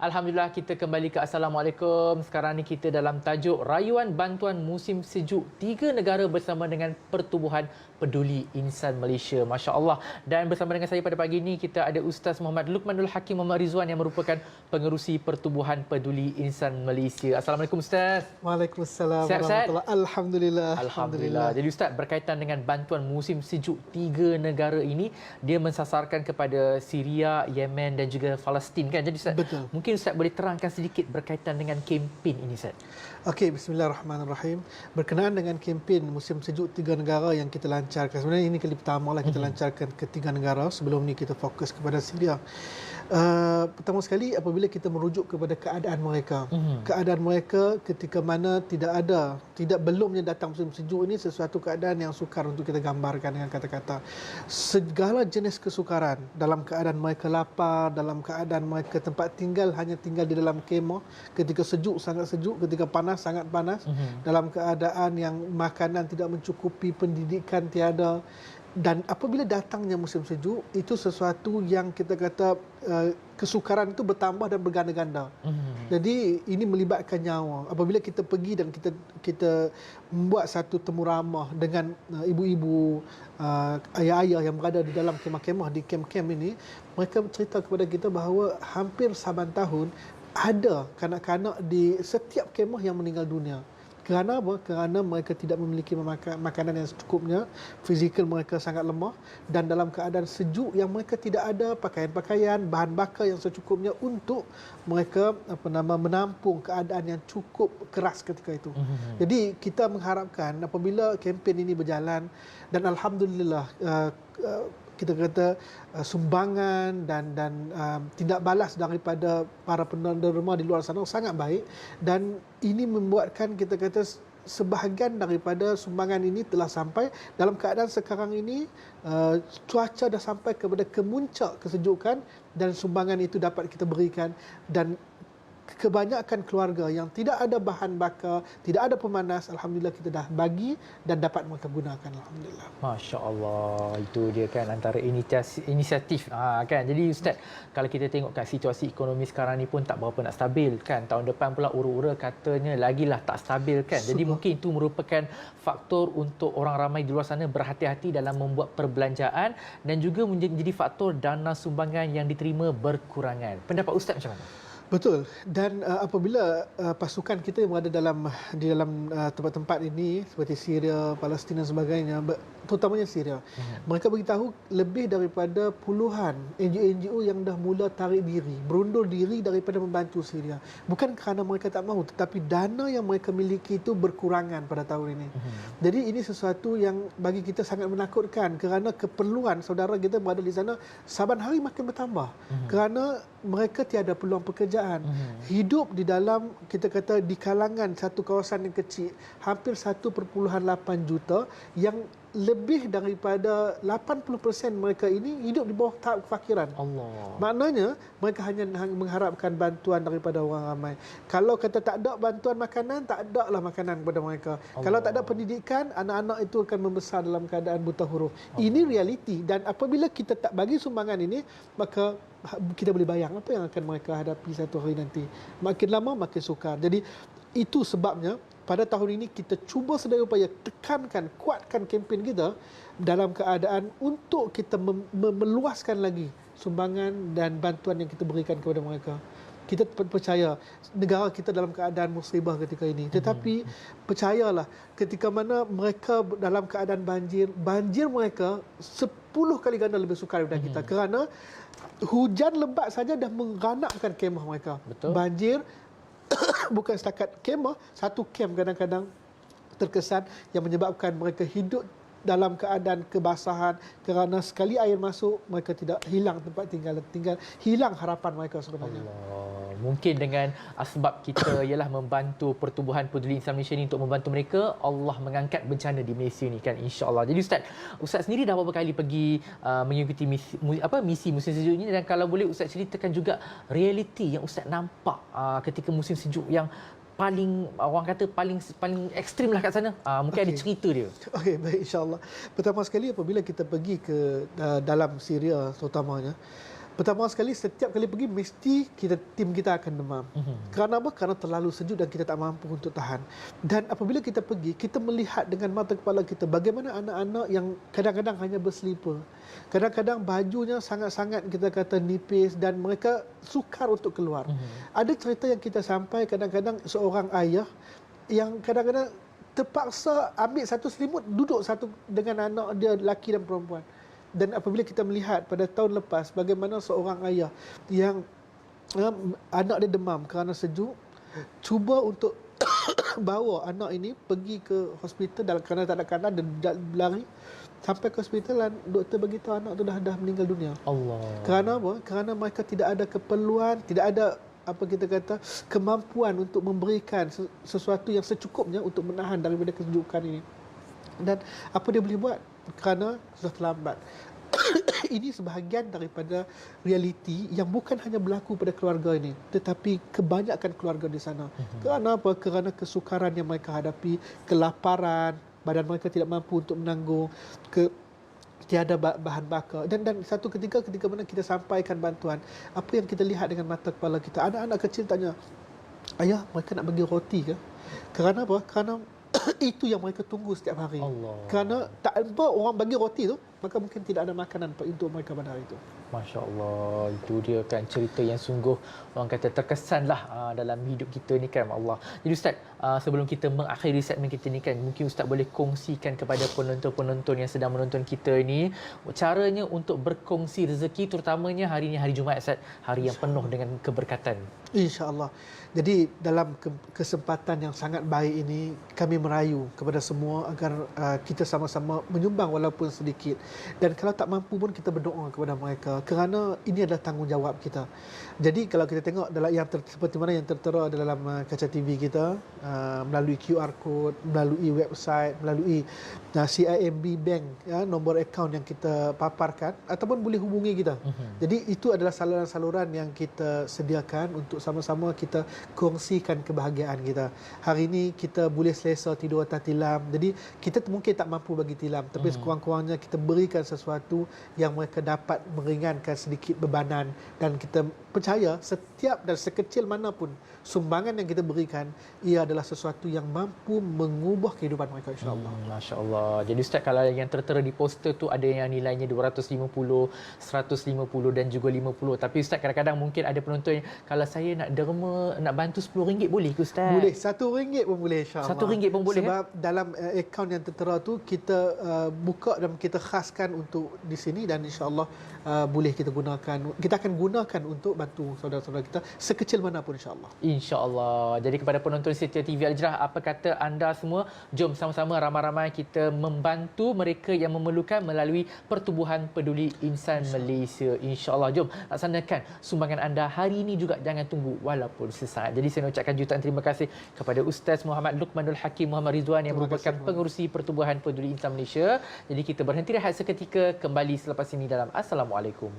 Alhamdulillah kita kembali ke Assalamualaikum. Sekarang ni kita dalam tajuk Rayuan Bantuan Musim Sejuk 3 negara bersama dengan Pertubuhan Peduli Insan Malaysia. Masya Allah. Dan bersama dengan saya pada pagi ini kita ada Ustaz Muhammad Luqmanul Hakim Muhammad Rizwan yang merupakan pengerusi Pertubuhan Peduli Insan Malaysia. Assalamualaikum Ustaz. Waalaikumsalam Sihat, warahmatullahi. Alhamdulillah. Alhamdulillah. Jadi Ustaz, berkaitan dengan bantuan musim sejuk 3 negara ini, dia mensasarkan kepada Syria, Yemen dan juga Palestin kan. Jadi Ustaz, Betul. mungkin Ustaz boleh terangkan sedikit berkaitan dengan kempen ini Ustaz. Okey, bismillahirrahmanirrahim. Berkenaan dengan kempen musim sejuk 3 negara yang kita lancarkan. Sebenarnya ini kali pertama lah kita lancarkan ke 3 negara. Sebelum ni kita fokus kepada Syria. Pertama sekali apabila kita merujuk kepada keadaan mereka. Keadaan mereka ketika mana belumnya datang musim sejuk ini sesuatu keadaan yang sukar untuk kita gambarkan dengan kata-kata. Segala jenis kesukaran dalam keadaan mereka lapar, dalam keadaan mereka tempat tinggal hanya tinggal di dalam kemah, ketika sejuk sangat sejuk, ketika panas sangat panas, dalam keadaan yang makanan tidak mencukupi, pendidikan tiada. Dan apabila datangnya musim sejuk, itu sesuatu yang kita kata kesukaran itu bertambah dan berganda-ganda. Jadi ini melibatkan nyawa. Apabila kita pergi dan kita membuat satu temu ramah dengan ibu-ibu, ayah-ayah yang berada di dalam kemah-kemah di kem-kem ini, mereka cerita kepada kita bahawa hampir saban tahun ada kanak-kanak di setiap kemah yang meninggal dunia. Kerana apa? Kerana mereka tidak memiliki makanan yang secukupnya, fizikal mereka sangat lemah, dan dalam keadaan sejuk yang mereka tidak ada pakaian-pakaian, bahan bakar yang secukupnya untuk mereka menampung keadaan yang cukup keras ketika itu. Jadi kita mengharapkan apabila kempen ini berjalan, dan alhamdulillah kita kata sumbangan dan tindak balas daripada para penerima di luar sana sangat baik, dan ini membuatkan kita kata sebahagian daripada sumbangan ini telah sampai. Dalam keadaan sekarang ini cuaca dah sampai kepada kemuncak kesejukan dan sumbangan itu dapat kita berikan, dan kebanyakan keluarga yang tidak ada bahan bakar, tidak ada pemanas, alhamdulillah kita dah bagi dan dapat mereka gunakan, alhamdulillah. Masya Allah, itu dia kan antara inisiatif kan. Jadi Ustaz, kalau kita tengok kat situasi ekonomi sekarang ni pun tak berapa nak stabil kan. Tahun depan pula ura-ura katanya lagilah tak stabil kan. Jadi mungkin itu merupakan faktor untuk orang ramai di luar sana berhati-hati dalam membuat perbelanjaan, dan juga menjadi faktor dana sumbangan yang diterima berkurangan. Pendapat Ustaz macam mana? Betul. Dan apabila pasukan kita yang berada di dalam tempat-tempat ini seperti Syria, Palestin dan sebagainya, terutamanya Syria, mereka beritahu lebih daripada puluhan NGO-NGO yang dah mula tarik diri, berundur diri daripada membantu Syria. Bukan kerana mereka tak mahu, tetapi dana yang mereka miliki itu berkurangan pada tahun ini. Jadi ini sesuatu yang bagi kita sangat menakutkan, kerana keperluan saudara kita berada di sana saban hari makin bertambah. Kerana mereka tiada peluang pekerjaan. Hidup di dalam, kita kata, di kalangan satu kawasan yang kecil, hampir 1.8 juta, yang lebih daripada 80% mereka ini hidup di bawah tahap kefakiran. Allah. Maknanya mereka hanya mengharapkan bantuan daripada orang ramai. Kalau kata tak ada bantuan makanan, tak ada lah makanan kepada mereka. Allah. Kalau tak ada pendidikan, anak-anak itu akan membesar dalam keadaan buta huruf. Allah. Ini realiti, dan apabila kita tak bagi sumbangan ini, maka kita boleh bayang apa yang akan mereka hadapi satu hari nanti. Makin lama makin sukar. Jadi itu sebabnya pada tahun ini kita cuba sedaya upaya kuatkan kempen kita dalam keadaan untuk kita meluaskan lagi sumbangan dan bantuan yang kita berikan kepada mereka. Kita percaya negara kita dalam keadaan musibah ketika ini. Tetapi percayalah, ketika mana mereka dalam keadaan banjir mereka 10 kali ganda lebih sukar daripada kita. Kerana hujan lebat saja dah mengganapkan kemah mereka. Betul. Banjir bukan setakat kemah, satu kem kadang-kadang terkesan yang menyebabkan mereka hidup dalam keadaan kebasahan, kerana sekali air masuk mereka tidak hilang tempat tinggal, hilang harapan mereka sebenarnya. Allah. Mungkin dengan sebab kita ialah membantu Pertubuhan Peduli Insan Malaysia ini untuk membantu mereka, Allah mengangkat bencana di Malaysia ni kan, insya-Allah. Jadi Ustaz sendiri dah berapa kali pergi mengikuti misi musim sejuk ini, dan kalau boleh Ustaz ceritakan juga realiti yang Ustaz nampak ketika musim sejuk yang paling, orang kata paling ekstrim lah kat sana. Mungkin ada cerita dia. Okey, baik, insya-Allah. Pertama sekali apabila kita pergi ke dalam Syria terutamanya, Pertama sekali, setiap kali pergi mesti tim kita akan demam. Kerana apa? Kerana terlalu sejuk dan kita tak mampu untuk tahan. Dan apabila kita pergi, kita melihat dengan mata kepala kita bagaimana anak-anak yang kadang-kadang hanya berselipar. Kadang-kadang bajunya sangat-sangat kita kata nipis dan mereka sukar untuk keluar. Ada cerita yang kita sampai kadang-kadang seorang ayah yang kadang-kadang terpaksa ambil satu selimut, duduk satu dengan anak dia lelaki dan perempuan. Dan apabila kita melihat pada tahun lepas bagaimana seorang ayah yang anak dia demam kerana sejuk, cuba untuk bawa anak ini pergi ke hospital dalam kerana tak ada kanan dan berlari sampai ke hospital dan doktor beritahu anak tu dah meninggal dunia. Allah. Kerana apa? Kerana mereka tidak ada keperluan, tidak ada apa kita kata kemampuan untuk memberikan sesuatu yang secukupnya untuk menahan daripada kesejukan ini. Dan apa dia boleh buat? Kerana sudah terlambat. Ini sebahagian daripada realiti yang bukan hanya berlaku pada keluarga ini, tetapi kebanyakan keluarga di sana. Kerana apa? Kerana kesukaran yang mereka hadapi, kelaparan, badan mereka tidak mampu untuk menanggung, tiada bahan bakar. Dan satu ketika mana kita sampaikan bantuan, apa yang kita lihat dengan mata kepala kita, anak-anak kecil tanya, ayah, mereka nak bagi roti ke? Kerana apa? Kerana itu yang mereka tunggu setiap hari. Allah. Kerana tak apa orang bagi roti tu, maka mungkin tidak ada makanan untuk mereka pada hari itu. Masya Allah, itu dia kan cerita yang sungguh orang kata terkesanlah dalam hidup kita ni kan, Allah. Jadi Ustaz, sebelum kita mengakhiri segmen kita ni kan, mungkin Ustaz boleh kongsikan kepada penonton-penonton yang sedang menonton kita ni caranya untuk berkongsi rezeki, terutamanya hari ni hari Jumaat Ustaz, hari yang penuh dengan keberkatan. InsyaAllah. Jadi dalam kesempatan yang sangat baik ini, kami merayu kepada semua agar kita sama-sama menyumbang walaupun sedikit. Dan kalau tak mampu pun kita berdoa kepada mereka, kerana ini adalah tanggungjawab kita. Jadi kalau kita tengok dalam seperti mana yang tertera dalam kaca TV kita, melalui QR code, melalui website, melalui CIMB Bank, nombor akaun yang kita paparkan, ataupun boleh hubungi kita. Jadi itu adalah saluran-saluran yang kita sediakan untuk sama-sama kita kongsikan kebahagiaan kita. Hari ini kita boleh selesa tidur atas tilam. Jadi kita mungkin tak mampu bagi tilam, tapi sekurang-kurangnya kita berikan sesuatu yang mereka dapat meringankan sedikit bebanan, dan kita percaya setiap dan sekecil manapun sumbangan yang kita berikan, ia adalah sesuatu yang mampu mengubah kehidupan mereka, insya-Allah. Masya-Allah. Jadi Ustaz, kalau yang tertera di poster tu ada yang nilainya 250, 150 dan juga 50. Tapi Ustaz, kadang-kadang mungkin ada penonton yang, kalau saya nak derma, nak bantu RM10 boleh ke Ustaz? Boleh, RM1 pun boleh, insya-Allah. RM1 pun boleh. Sebab dalam akaun yang tertera tu kita buka dan kita khaskan untuk di sini, dan insya-Allah boleh kita gunakan. Kita akan gunakan untuk bantu saudara-saudara kita sekecil manapun, insya-Allah. InsyaAllah. Jadi kepada penonton Setia TV Al-Hijrah, apa kata anda semua? Jom sama-sama ramai-ramai kita membantu mereka yang memerlukan melalui Pertubuhan Peduli Insan Malaysia. InsyaAllah. Jom laksanakan sumbangan anda hari ini juga, jangan tunggu walaupun sesaat. Jadi saya ucapkan jutaan terima kasih kepada Ustaz Muhammad Luqmanul Hakim Muhammad Rizwan yang merupakan pengerusi Pertubuhan Peduli Insan Malaysia. Jadi kita berhenti rehat seketika, kembali selepas ini dalam Assalamualaikum.